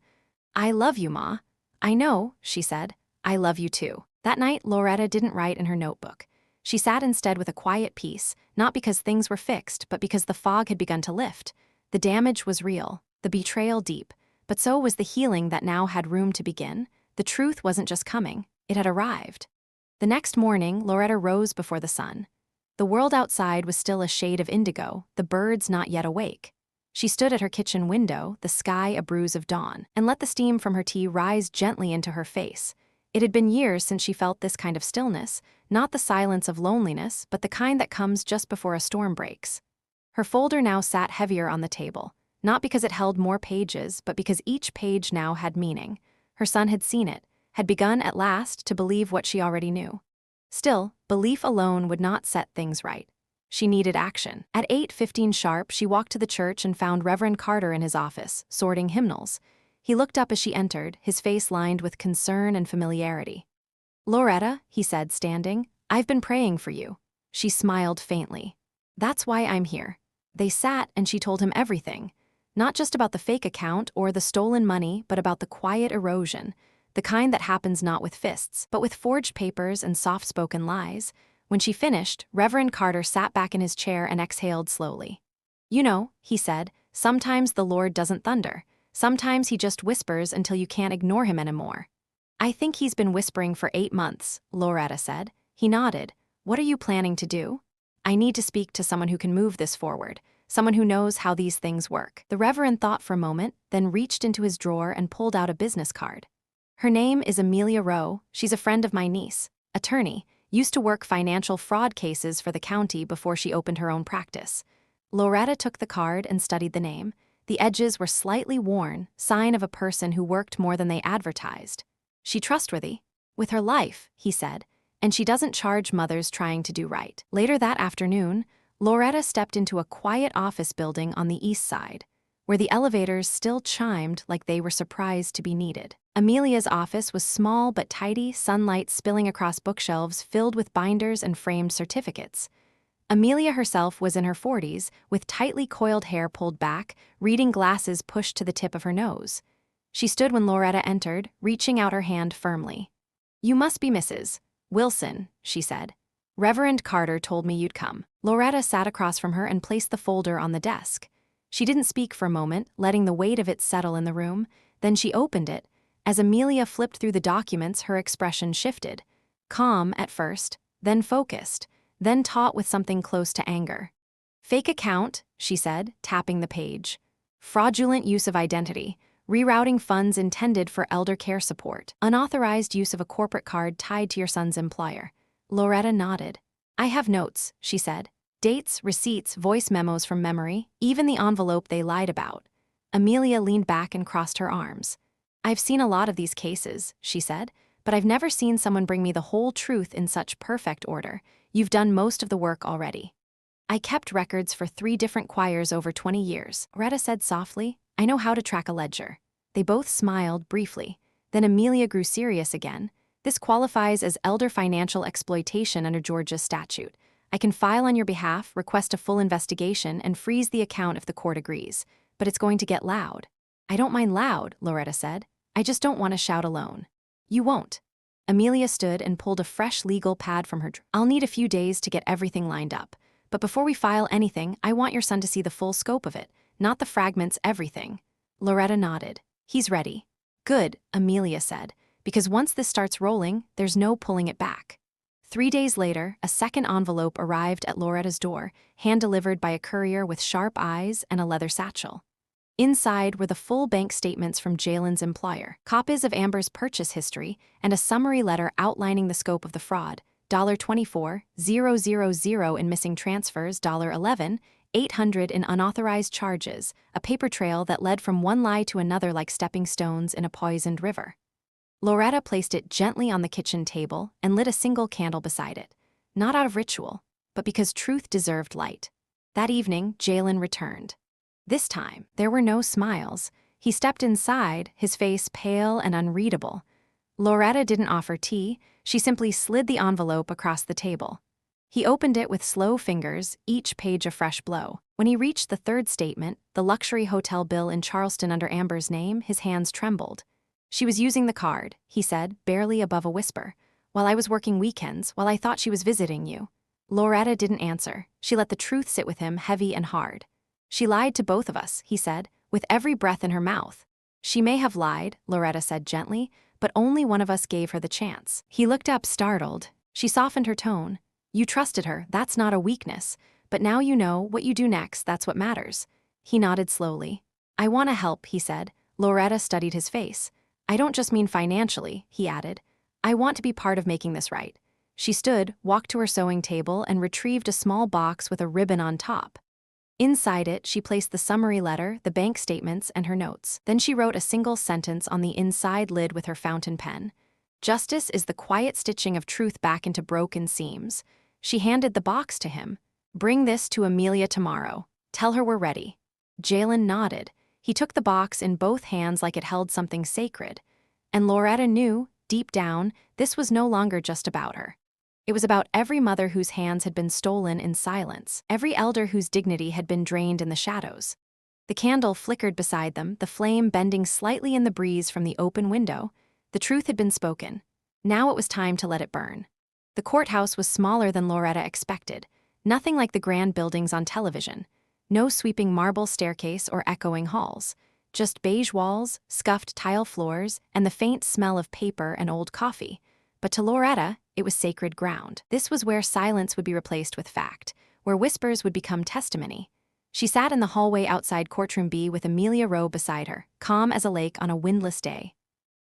I love you, Ma. I know, she said. I love you too. That night, Loretta didn't write in her notebook. She sat instead with a quiet peace, not because things were fixed, but because the fog had begun to lift. The damage was real, the betrayal deep, but so was the healing that now had room to begin. The truth wasn't just coming, it had arrived. The next morning, Loretta rose before the sun. The world outside was still a shade of indigo, the birds not yet awake. She stood at her kitchen window, the sky a bruise of dawn, and let the steam from her tea rise gently into her face. It had been years since she felt this kind of stillness, not the silence of loneliness, but the kind that comes just before a storm breaks. Her folder now sat heavier on the table, not because it held more pages, but because each page now had meaning. Her son had seen it, had begun at last to believe what she already knew. Still, belief alone would not set things right. She needed action. At 8:15 sharp, she walked to the church and found Reverend Carter in his office, sorting hymnals. He looked up as she entered, his face lined with concern and familiarity. Loretta, he said, standing, I've been praying for you. She smiled faintly. That's why I'm here. They sat and she told him everything. Not just about the fake account or the stolen money, but about the quiet erosion, the kind that happens not with fists, but with forged papers and soft-spoken lies. When she finished, Reverend Carter sat back in his chair and exhaled slowly. You know, he said, sometimes the Lord doesn't thunder. Sometimes he just whispers until you can't ignore him anymore. I think he's been whispering for 8 months, Loretta said. He nodded. What are you planning to do? I need to speak to someone who can move this forward, someone who knows how these things work. The Reverend thought for a moment, then reached into his drawer and pulled out a business card. Her name is Amelia Rowe. She's a friend of my niece, attorney, used to work financial fraud cases for the county before she opened her own practice. Loretta took the card and studied the name. The edges were slightly worn, sign of a person who worked more than they advertised. She trustworthy. With her life, he said, and she doesn't charge mothers trying to do right. Later that afternoon, Loretta stepped into a quiet office building on the east side, where the elevators still chimed like they were surprised to be needed. Amelia's office was small but tidy, sunlight spilling across bookshelves filled with binders and framed certificates. Amelia herself was in her 40s, with tightly coiled hair pulled back, reading glasses pushed to the tip of her nose. She stood when Loretta entered, reaching out her hand firmly. You must be Mrs. Wilson, she said. Reverend Carter told me you'd come. Loretta sat across from her and placed the folder on the desk. She didn't speak for a moment, letting the weight of it settle in the room. Then she opened it. As Amelia flipped through the documents, her expression shifted. Calm at first, then focused, then taut with something close to anger. Fake account, she said, tapping the page. Fraudulent use of identity. Rerouting funds intended for elder care support. Unauthorized use of a corporate card tied to your son's employer. Loretta nodded. I have notes, she said. Dates, receipts, voice memos from memory, even the envelope they lied about. Amelia leaned back and crossed her arms. I've seen a lot of these cases, she said, but I've never seen someone bring me the whole truth in such perfect order. You've done most of the work already. I kept records for 3 different choirs over 20 years, Loretta said softly. I know how to track a ledger. They both smiled briefly. Then Amelia grew serious again. This qualifies as elder financial exploitation under Georgia's statute. I can file on your behalf, request a full investigation, and freeze the account if the court agrees. But it's going to get loud. I don't mind loud, Loretta said. I just don't want to shout alone. You won't. Amelia stood and pulled a fresh legal pad from her drawer. I'll need a few days to get everything lined up. But before we file anything, I want your son to see the full scope of it, not the fragments, everything. Loretta nodded. He's ready. Good, Amelia said, because once this starts rolling, there's no pulling it back. 3 days later, a second envelope arrived at Loretta's door, hand-delivered by a courier with sharp eyes and a leather satchel. Inside were the full bank statements from Jalen's employer, copies of Amber's purchase history, and a summary letter outlining the scope of the fraud: $24,000 in missing transfers, $11,800 in unauthorized charges, a paper trail that led from one lie to another like stepping stones in a poisoned river. Loretta placed it gently on the kitchen table and lit a single candle beside it, not out of ritual, but because truth deserved light. That evening, Jalen returned. This time, there were no smiles. He stepped inside, his face pale and unreadable. Loretta didn't offer tea, she simply slid the envelope across the table. He opened it with slow fingers, each page a fresh blow. When he reached the third statement, the luxury hotel bill in Charleston under Amber's name, his hands trembled. She was using the card, he said, barely above a whisper, while I was working weekends, while I thought she was visiting you. Loretta didn't answer. She let the truth sit with him, heavy and hard. She lied to both of us, he said, with every breath in her mouth. She may have lied, Loretta said gently, but only one of us gave her the chance. He looked up, startled. She softened her tone. You trusted her, that's not a weakness. But now you know what you do next, that's what matters. He nodded slowly. I want to help, he said. Loretta studied his face. I don't just mean financially, he added. I want to be part of making this right. She stood, walked to her sewing table, and retrieved a small box with a ribbon on top. Inside it, she placed the summary letter, the bank statements, and her notes. Then she wrote a single sentence on the inside lid with her fountain pen. Justice is the quiet stitching of truth back into broken seams. She handed the box to him. Bring this to Amelia tomorrow. Tell her we're ready. Jalen nodded. He took the box in both hands like it held something sacred. And Loretta knew, deep down, this was no longer just about her. It was about every mother whose hands had been stolen in silence, every elder whose dignity had been drained in the shadows. The candle flickered beside them, the flame bending slightly in the breeze from the open window. The truth had been spoken. Now it was time to let it burn. The courthouse was smaller than Loretta expected, nothing like the grand buildings on television. No sweeping marble staircase or echoing halls. Just beige walls, scuffed tile floors, and the faint smell of paper and old coffee. But to Loretta, it was sacred ground. This was where silence would be replaced with fact, where whispers would become testimony. She sat in the hallway outside Courtroom B with Amelia Rowe beside her, calm as a lake on a windless day.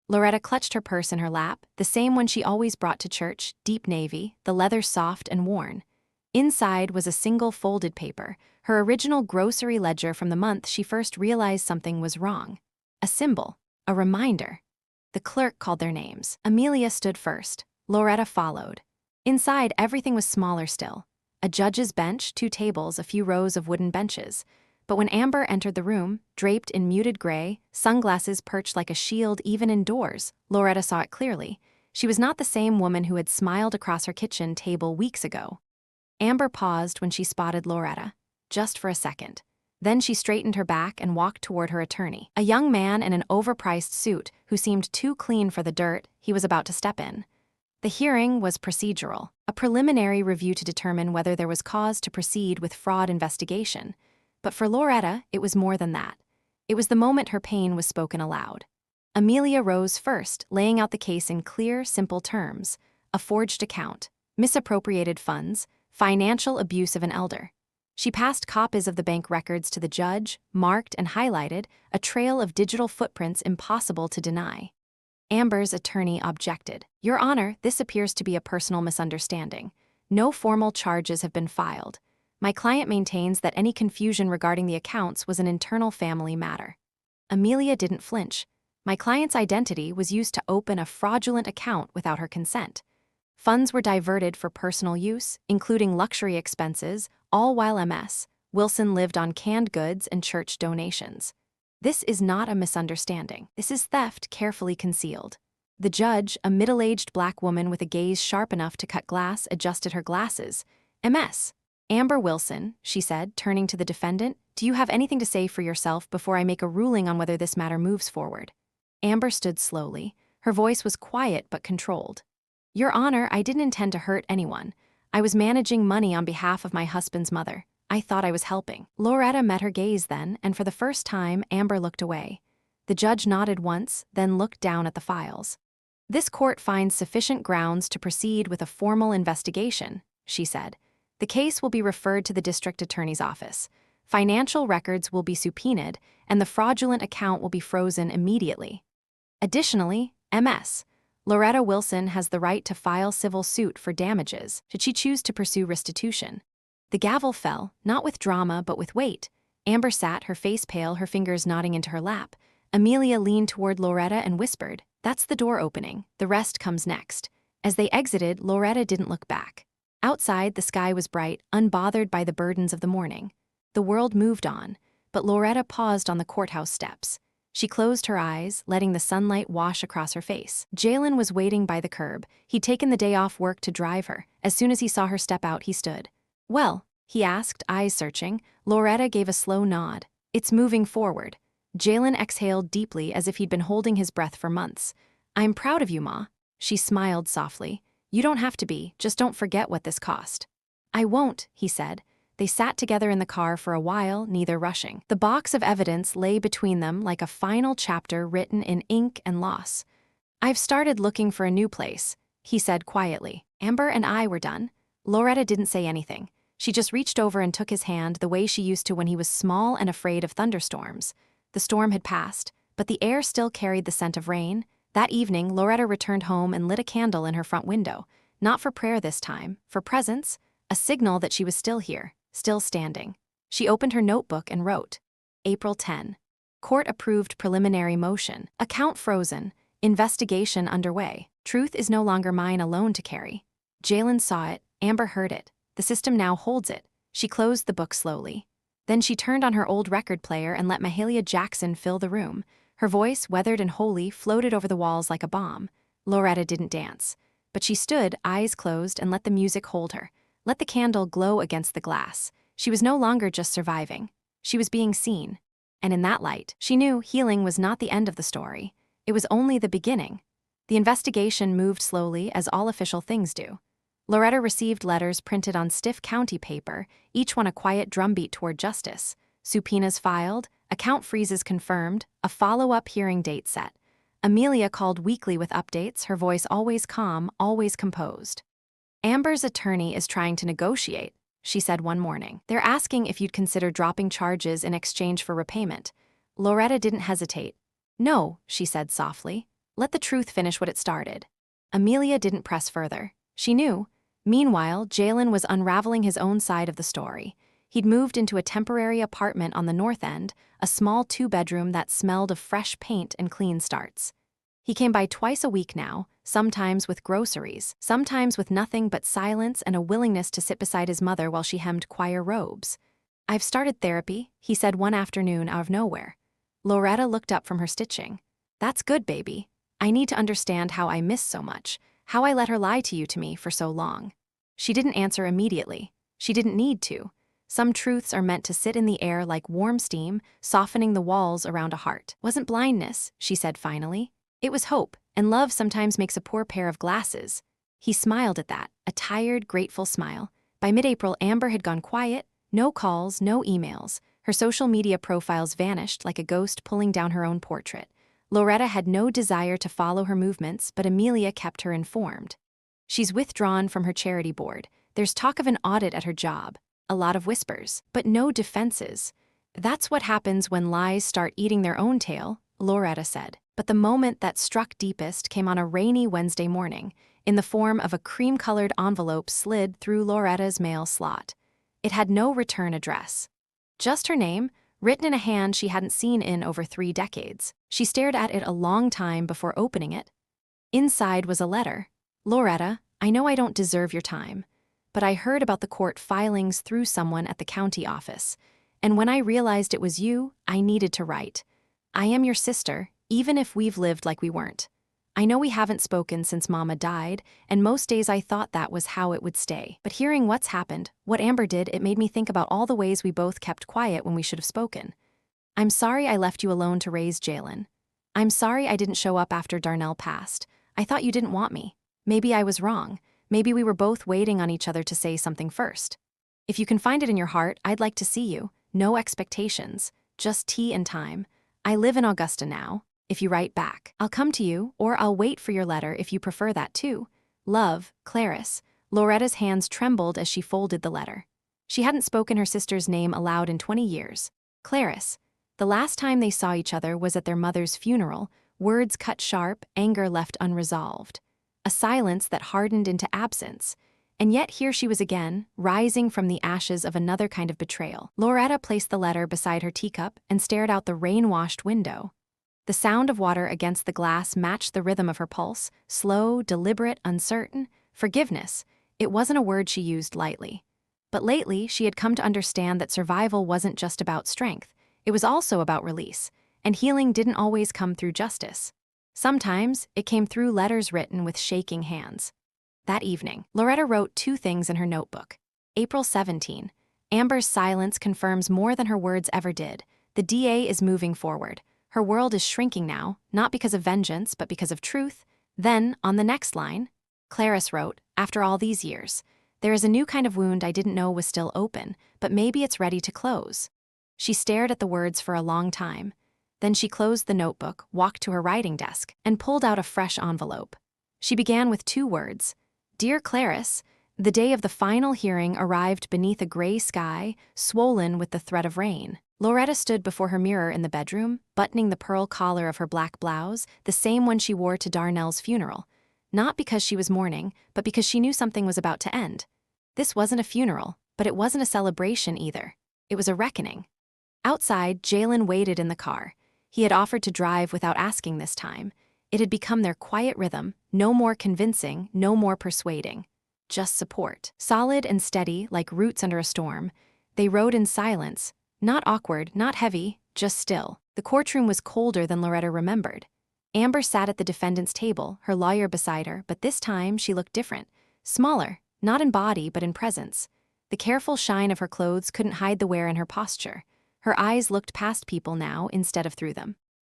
Loretta clutched her purse in her lap, the same one she always brought to church, deep navy, the leather soft and worn. Inside was a single folded paper, her original grocery ledger from the month she first realized something was wrong. A symbol, a reminder. The clerk called their names. Amelia stood first. Loretta followed. Inside, everything was smaller still. A judge's bench, 2 tables, a few rows of wooden benches. But when Amber entered the room, draped in muted gray, sunglasses perched like a shield even indoors, Loretta saw it clearly. She was not the same woman who had smiled across her kitchen table weeks ago. Amber paused when she spotted Loretta, just for a second. Then she straightened her back and walked toward her attorney, a young man in an overpriced suit who seemed too clean for the dirt he was about to step in. The hearing was procedural, a preliminary review to determine whether there was cause to proceed with fraud investigation. But for Loretta, it was more than that. It was the moment her pain was spoken aloud. Amelia rose first, laying out the case in clear, simple terms. A forged account, misappropriated funds, financial abuse of an elder. She passed copies of the bank records to the judge, marked and highlighted, a trail of digital footprints impossible to deny. Amber's attorney objected. Your Honor, this appears to be a personal misunderstanding. No formal charges have been filed. My client maintains that any confusion regarding the accounts was an internal family matter. Amelia didn't flinch. My client's identity was used to open a fraudulent account without her consent. Funds were diverted for personal use, including luxury expenses, all while Ms. Wilson lived on canned goods and church donations. This is not a misunderstanding. This is theft carefully concealed. The judge, a middle-aged black woman with a gaze sharp enough to cut glass, adjusted her glasses. MS. Amber Wilson, she said, turning to the defendant, do you have anything to say for yourself before I make a ruling on whether this matter moves forward? Amber stood slowly. Her voice was quiet but controlled. Your Honor, I didn't intend to hurt anyone. I was managing money on behalf of my husband's mother. I thought I was helping. Loretta met her gaze then, and for the first time, Amber looked away. The judge nodded once, then looked down at the files. This court finds sufficient grounds to proceed with a formal investigation, she said. The case will be referred to the district attorney's office. Financial records will be subpoenaed, and the fraudulent account will be frozen immediately. Additionally, MS. Loretta Wilson has the right to file civil suit for damages should she choose to pursue restitution. The gavel fell, not with drama but with weight. Amber sat, her face pale, her fingers nodding into her lap. Amelia leaned toward Loretta and whispered, "That's the door opening. The rest comes next." As they exited, Loretta didn't look back. Outside, the sky was bright, unbothered by the burdens of the morning. The world moved on, but Loretta paused on the courthouse steps. She closed her eyes, letting the sunlight wash across her face. Jalen was waiting by the curb. He'd taken the day off work to drive her. As soon as he saw her step out, he stood. "Well?" he asked, eyes searching. Loretta gave a slow nod. "It's moving forward." Jalen exhaled deeply as if he'd been holding his breath for months. "I'm proud of you, Ma." She smiled softly. "You don't have to be, just don't forget what this cost." "I won't," he said. They sat together in the car for a while, neither rushing. The box of evidence lay between them like a final chapter written in ink and loss. "I've started looking for a new place," he said quietly. Amber and I were done. Loretta didn't say anything. She just reached over and took his hand the way she used to when he was small and afraid of thunderstorms. The storm had passed, but the air still carried the scent of rain. That evening, Loretta returned home and lit a candle in her front window. Not for prayer this time, for presence, a signal that she was still here, still standing. She opened her notebook and wrote, April 10. Court-approved preliminary motion. Account frozen. Investigation underway. Truth is no longer mine alone to carry. Jalen saw it. Amber heard it. The system now holds it. She closed the book slowly. Then she turned on her old record player and let Mahalia Jackson fill the room. Her voice, weathered and holy, floated over the walls like a bomb. Loretta didn't dance. But she stood, eyes closed, and let the music hold her. Let the candle glow against the glass. She was no longer just surviving. She was being seen. And in that light, she knew healing was not the end of the story. It was only the beginning. The investigation moved slowly, as all official things do. Loretta received letters printed on stiff county paper, each one a quiet drumbeat toward justice. Subpoenas filed, account freezes confirmed, a follow-up hearing date set. Amelia called weekly with updates, her voice always calm, always composed. Amber's attorney is trying to negotiate, she said one morning. They're asking if you'd consider dropping charges in exchange for repayment. Loretta didn't hesitate. No, she said softly. Let the truth finish what it started. Amelia didn't press further. She knew. Meanwhile, Jalen was unraveling his own side of the story. He'd moved into a temporary apartment on the north end, a small two-bedroom that smelled of fresh paint and clean starts. He came by twice a week now, sometimes with groceries, sometimes with nothing but silence and a willingness to sit beside his mother while she hemmed choir robes. I've started therapy, he said one afternoon out of nowhere. Loretta looked up from her stitching. That's good, baby. I need to understand how I missed so much, how I let her lie to me for so long. She didn't answer immediately. She didn't need to. Some truths are meant to sit in the air like warm steam, softening the walls around a heart. Wasn't blindness, she said finally. It was hope, and love sometimes makes a poor pair of glasses. He smiled at that, a tired, grateful smile. By mid-April, Amber had gone quiet, no calls, no emails. Her social media profiles vanished like a ghost pulling down her own portrait. Loretta had no desire to follow her movements, but Amelia kept her informed. She's withdrawn from her charity board. There's talk of an audit at her job. A lot of whispers, but no defenses. That's what happens when lies start eating their own tail, Loretta said. But the moment that struck deepest came on a rainy Wednesday morning, in the form of a cream-colored envelope slid through Loretta's mail slot. It had no return address. Just her name, written in a hand she hadn't seen in over 3 decades. She stared at it a long time before opening it. Inside was a letter. Loretta, I know I don't deserve your time, but I heard about the court filings through someone at the county office, and when I realized it was you, I needed to write. I am your sister, even if we've lived like we weren't. I know we haven't spoken since Mama died, and most days I thought that was how it would stay. But hearing what's happened, what Amber did, it made me think about all the ways we both kept quiet when we should have spoken. I'm sorry I left you alone to raise Jalen. I'm sorry I didn't show up after Darnell passed. I thought you didn't want me. Maybe I was wrong. Maybe we were both waiting on each other to say something first. If you can find it in your heart, I'd like to see you. No expectations. Just tea and time. I live in Augusta now. If you write back, I'll come to you, or I'll wait for your letter if you prefer that too. Love, Clarice. Loretta's hands trembled as she folded the letter. She hadn't spoken her sister's name aloud in 20 years. Clarice. The last time they saw each other was at their mother's funeral, words cut sharp, anger left unresolved. A silence that hardened into absence. And yet here she was again, rising from the ashes of another kind of betrayal. Loretta placed the letter beside her teacup and stared out the rain-washed window. The sound of water against the glass matched the rhythm of her pulse, slow, deliberate, uncertain. Forgiveness. It wasn't a word she used lightly. But lately, she had come to understand that survival wasn't just about strength. It was also about release, and healing didn't always come through justice. Sometimes, it came through letters written with shaking hands. That evening, Loretta wrote 2 things in her notebook. April 17. Amber's silence confirms more than her words ever did. The DA is moving forward. Her world is shrinking now, not because of vengeance, but because of truth. Then, on the next line, Clarice wrote, after all these years, there is a new kind of wound I didn't know was still open, but maybe it's ready to close. She stared at the words for a long time. Then she closed the notebook, walked to her writing desk, and pulled out a fresh envelope. She began with 2 words. Dear Clarice, the day of the final hearing arrived beneath a gray sky, swollen with the threat of rain. Loretta stood before her mirror in the bedroom, buttoning the pearl collar of her black blouse, the same one she wore to Darnell's funeral. Not because she was mourning, but because she knew something was about to end. This wasn't a funeral, but it wasn't a celebration either. It was a reckoning. Outside, Jalen waited in the car. He had offered to drive without asking this time. It had become their quiet rhythm, no more convincing, no more persuading. Just support. Solid and steady, like roots under a storm. They rode in silence, not awkward, not heavy, just still. The courtroom was colder than Loretta remembered. Amber sat at the defendant's table, her lawyer beside her, but this time she looked different. Smaller, not in body but in presence. The careful shine of her clothes couldn't hide the wear in her posture. Her eyes looked past people now instead of through them.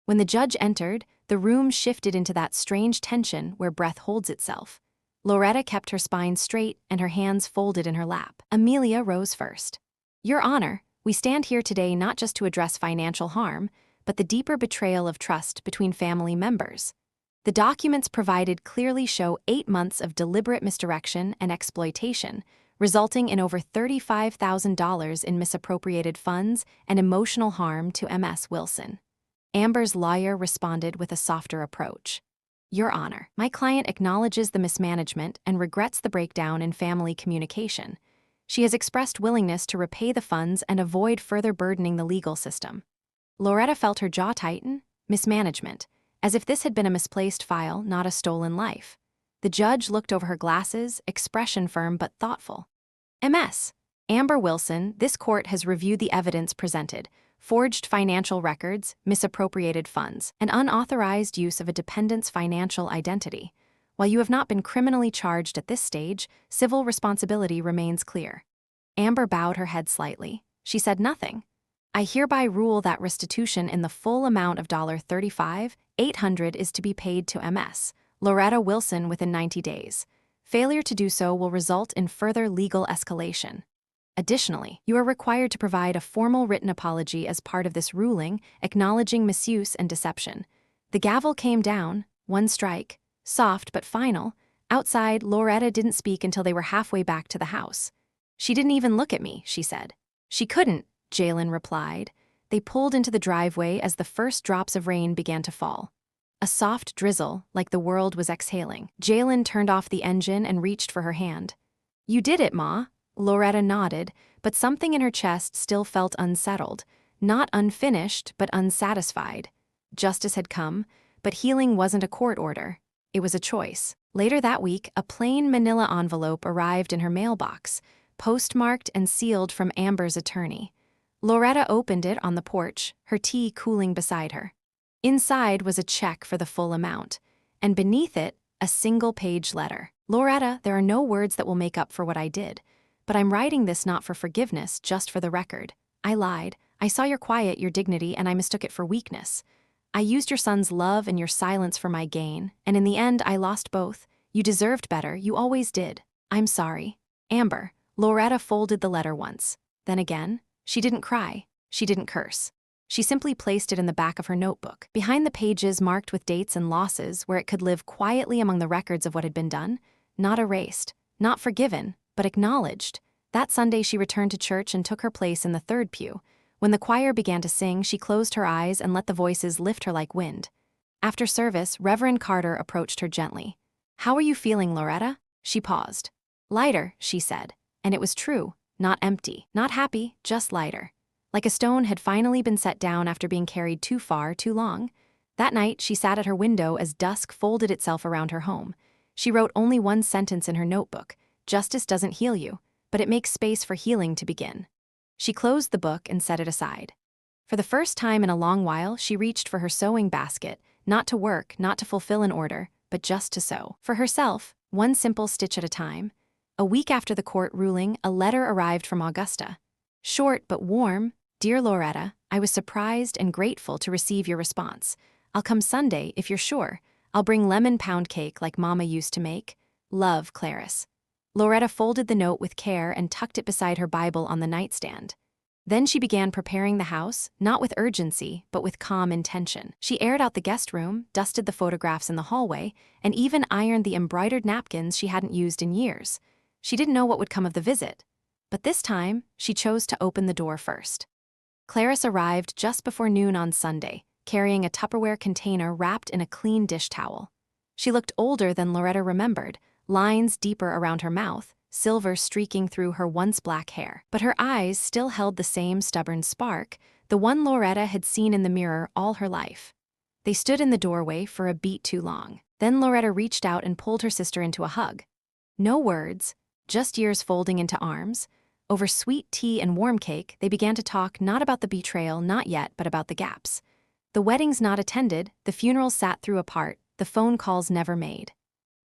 When the judge entered, the room shifted into that strange tension where breath holds itself. Loretta kept her spine straight and her hands folded in her lap. Amelia rose first. Your Honor, we stand here today not just to address financial harm, but the deeper betrayal of trust between family members. The documents provided clearly show 8 months of deliberate misdirection and exploitation, resulting in over $35,000 in misappropriated funds and emotional harm to Ms. Wilson. Amber's lawyer responded with a softer approach. Your Honor, my client acknowledges the mismanagement and regrets the breakdown in family communication. She has expressed willingness to repay the funds and avoid further burdening the legal system. Loretta felt her jaw tighten. Mismanagement, as if this had been a misplaced file, not a stolen life. The judge looked over her glasses, expression firm but thoughtful. Ms. Amber Wilson, this court has reviewed the evidence presented. Forged financial records, misappropriated funds, and unauthorized use of a dependent's financial identity. While you have not been criminally charged at this stage, civil responsibility remains clear. Amber bowed her head slightly. She said nothing. I hereby rule that restitution in the full amount of $35,800 is to be paid to Ms. Loretta Wilson within 90 days. Failure to do so will result in further legal escalation. Additionally, you are required to provide a formal written apology as part of this ruling, acknowledging misuse and deception. The gavel came down, 1 strike, soft but final. Outside, Loretta didn't speak until they were halfway back to the house. She didn't even look at me, she said. She couldn't, Jalen replied. They pulled into the driveway as the first drops of rain began to fall. A soft drizzle, like the world was exhaling. Jalen turned off the engine and reached for her hand. You did it, Ma. Loretta nodded, but something in her chest still felt unsettled, not unfinished, but unsatisfied. Justice had come, but healing wasn't a court order. It was a choice. Later that week, a plain manila envelope arrived in her mailbox, postmarked and sealed from Amber's attorney. Loretta opened it on the porch, her tea cooling beside her. Inside was a check for the full amount, and beneath it, a single-page letter. Loretta, there are no words that will make up for what I did. But I'm writing this not for forgiveness, just for the record. I lied. I saw your quiet, your dignity, and I mistook it for weakness. I used your son's love and your silence for my gain, and in the end, I lost both. You deserved better, you always did. I'm sorry. Amber. Loretta folded the letter once. Then again, she didn't cry. She didn't curse. She simply placed it in the back of her notebook, behind the pages marked with dates and losses, where it could live quietly among the records of what had been done, not erased, not forgiven, but acknowledged. That Sunday she returned to church and took her place in the third pew. When the choir began to sing, she closed her eyes and let the voices lift her like wind. After service, Reverend Carter approached her gently. "How are you feeling, Loretta?" She paused. "Lighter," she said. And it was true, not empty, not happy, just lighter. Like a stone had finally been set down after being carried too far, too long. That night, she sat at her window as dusk folded itself around her home. She wrote only one sentence in her notebook: "Justice doesn't heal you, but it makes space for healing to begin." She closed the book and set it aside. For the first time in a long while, she reached for her sewing basket, not to work, not to fulfill an order, but just to sew. For herself, one simple stitch at a time. A week after the court ruling, a letter arrived from Augusta. Short but warm. "Dear Loretta, I was surprised and grateful to receive your response. I'll come Sunday if you're sure. I'll bring lemon pound cake like Mama used to make. Love, Clarice." Loretta folded the note with care and tucked it beside her Bible on the nightstand. Then she began preparing the house, not with urgency, but with calm intention. She aired out the guest room, dusted the photographs in the hallway, and even ironed the embroidered napkins she hadn't used in years. She didn't know what would come of the visit. But this time, she chose to open the door first. Clarice arrived just before noon on Sunday, carrying a Tupperware container wrapped in a clean dish towel. She looked older than Loretta remembered, lines deeper around her mouth, silver streaking through her once black hair. But her eyes still held the same stubborn spark, the one Loretta had seen in the mirror all her life. They stood in the doorway for a beat too long. Then Loretta reached out and pulled her sister into a hug. No words, just years folding into arms. Over sweet tea and warm cake, they began to talk not about the betrayal, not yet, but about the gaps. The weddings not attended, the funerals sat through apart, the phone calls never made.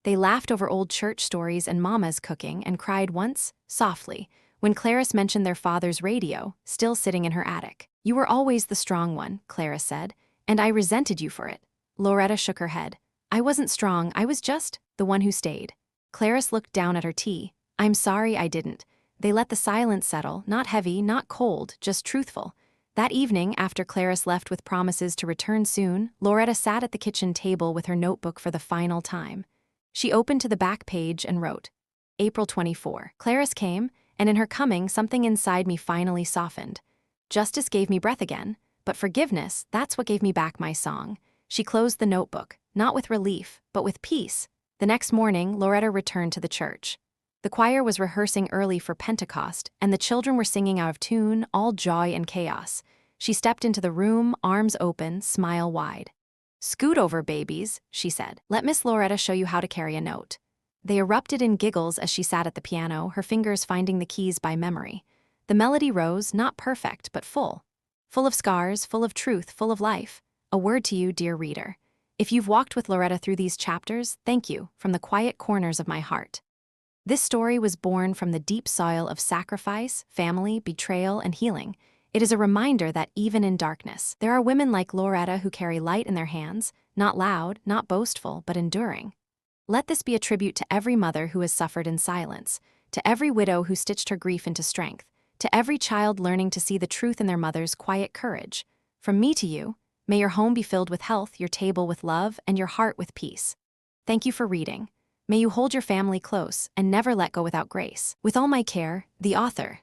They laughed over old church stories and Mama's cooking and cried once, softly, when Clarice mentioned their father's radio, still sitting in her attic. "You were always the strong one," Clarice said, "and I resented you for it." Loretta shook her head. "I wasn't strong, I was just the one who stayed." Clarice looked down at her tea. "I'm sorry I didn't." They let the silence settle, not heavy, not cold, just truthful. That evening, after Clarice left with promises to return soon, Loretta sat at the kitchen table with her notebook for the final time. She opened to the back page and wrote, "April 24. Clarice came, and in her coming, something inside me finally softened. Justice gave me breath again, but forgiveness, that's what gave me back my song." She closed the notebook, not with relief, but with peace. The next morning, Loretta returned to the church. The choir was rehearsing early for Pentecost, and the children were singing out of tune, all joy and chaos. She stepped into the room, arms open, smile wide. "Scoot over, babies," she said. "Let Miss Loretta show you how to carry a note." They erupted in giggles as she sat at the piano, her fingers finding the keys by memory. The melody rose, not perfect, but full. Full of scars, full of truth, full of life. A word to you, dear reader. If you've walked with Loretta through these chapters, thank you, from the quiet corners of my heart. This story was born from the deep soil of sacrifice, family, betrayal, and healing. It is a reminder that even in darkness, there are women like Loretta who carry light in their hands, not loud, not boastful, but enduring. Let this be a tribute to every mother who has suffered in silence, to every widow who stitched her grief into strength, to every child learning to see the truth in their mother's quiet courage. From me to you, may your home be filled with health, your table with love, and your heart with peace. Thank you for reading. May you hold your family close and never let go without grace. With all my care, the author.